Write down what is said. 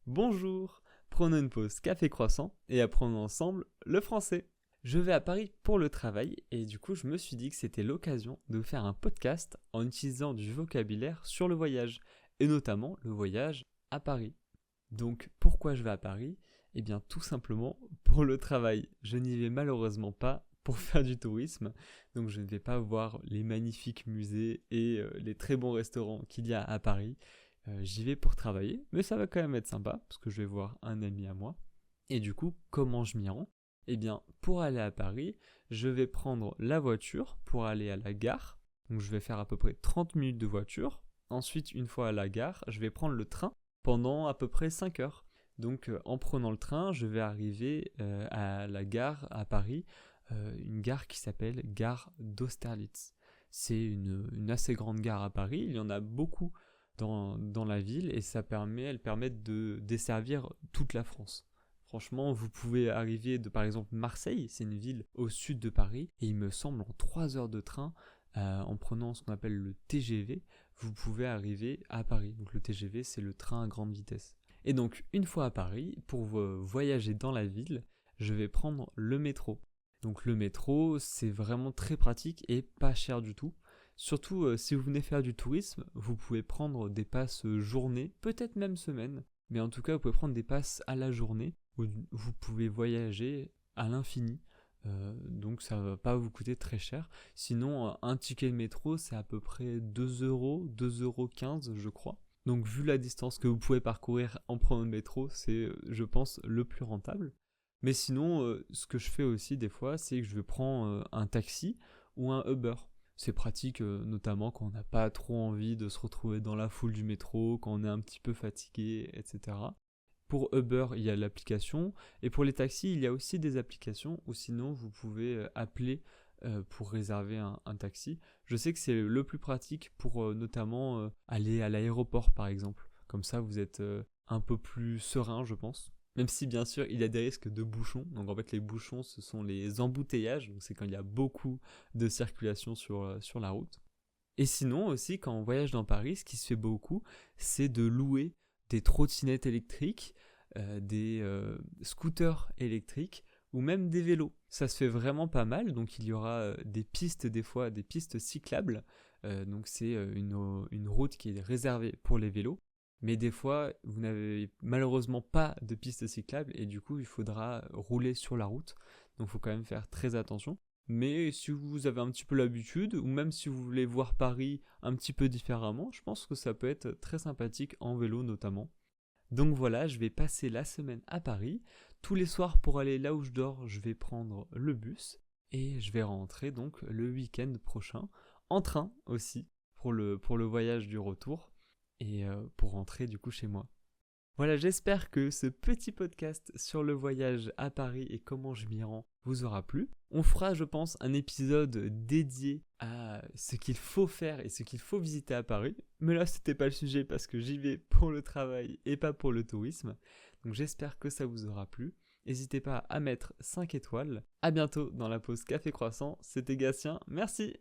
Bonjour, prenons une pause café croissant et apprenons ensemble le français. Je vais à Paris pour le travail et du coup je me suis dit que c'était l'occasion de faire un podcast en utilisant du vocabulaire sur le voyage et notamment le voyage à Paris. Donc pourquoi je vais à Paris? Eh bien tout simplement pour le travail. Je n'y vais malheureusement pas pour faire du tourisme, donc je ne vais pas voir les magnifiques musées et les très bons restaurants qu'il y a à Paris. J'y vais pour travailler, mais ça va quand même être sympa parce que je vais voir un ami à moi. Et du coup, comment je m'y rends? Eh bien, pour aller à Paris, je vais prendre la voiture pour aller à la gare. Donc je vais faire à peu près 30 minutes de voiture. Ensuite, une fois à la gare, je vais prendre le train pendant à peu près 5 heures. Donc en prenant le train, je vais arriver à la gare à Paris, une gare qui s'appelle gare d'Austerlitz. C'est une assez grande gare à Paris, il y en a beaucoup dans la ville et elles permettent de desservir toute la France. Franchement, vous pouvez arriver de par exemple Marseille, c'est une ville au sud de Paris, et il me semble en 3 heures de train, en prenant ce qu'on appelle le TGV, vous pouvez arriver à Paris. Donc le TGV, c'est le train à grande vitesse. Et donc une fois à Paris, pour voyager dans la ville, je vais prendre le métro. Donc le métro, c'est vraiment très pratique et pas cher du tout. Surtout si vous venez faire du tourisme, vous pouvez prendre des passes journée, peut-être même semaine, mais en tout cas vous pouvez prendre des passes à la journée où vous pouvez voyager à l'infini. Donc ça va pas vous coûter très cher. Sinon, un ticket de métro, c'est à peu près 2 euros, 2,15 € je crois. Donc vu la distance que vous pouvez parcourir en prenant le métro, c'est, je pense, le plus rentable. Mais sinon, ce que je fais aussi des fois, c'est que je prends un taxi ou un Uber. C'est pratique, notamment quand on n'a pas trop envie de se retrouver dans la foule du métro, quand on est un petit peu fatigué, etc. Pour Uber, il y a l'application. Et pour les taxis, il y a aussi des applications ou sinon vous pouvez appeler pour réserver un taxi. Je sais que c'est le plus pratique pour notamment aller à l'aéroport par exemple. Comme ça, vous êtes un peu plus serein, je pense. Même si bien sûr il y a des risques de bouchons. Donc en fait les bouchons ce sont les embouteillages. Donc c'est quand il y a beaucoup de circulation sur la route. Et sinon aussi quand on voyage dans Paris, ce qui se fait beaucoup, c'est de louer des trottinettes électriques, des scooters électriques ou même des vélos. Ça se fait vraiment pas mal, donc il y aura des pistes des fois, des pistes cyclables. Donc c'est une route qui est réservée pour les vélos. Mais des fois, vous n'avez malheureusement pas de piste cyclable et du coup, il faudra rouler sur la route. Donc il faut quand même faire très attention. Mais si vous avez un petit peu l'habitude, ou même si vous voulez voir Paris un petit peu différemment, je pense que ça peut être très sympathique en vélo notamment. Donc voilà, je vais passer la semaine à Paris. Tous les soirs pour aller là où je dors, je vais prendre le bus. Et je vais rentrer donc le week-end prochain, en train aussi, pour le voyage du retour, et pour rentrer du coup chez moi. Voilà, j'espère que ce petit podcast sur le voyage à Paris et comment je m'y rends vous aura plu. On fera, je pense, un épisode dédié à ce qu'il faut faire et ce qu'il faut visiter à Paris. Mais là, c'était pas le sujet parce que j'y vais pour le travail et pas pour le tourisme. Donc j'espère que ça vous aura plu. N'hésitez pas à mettre 5 étoiles. À bientôt dans la pause Café Croissant. C'était Gatien. Merci.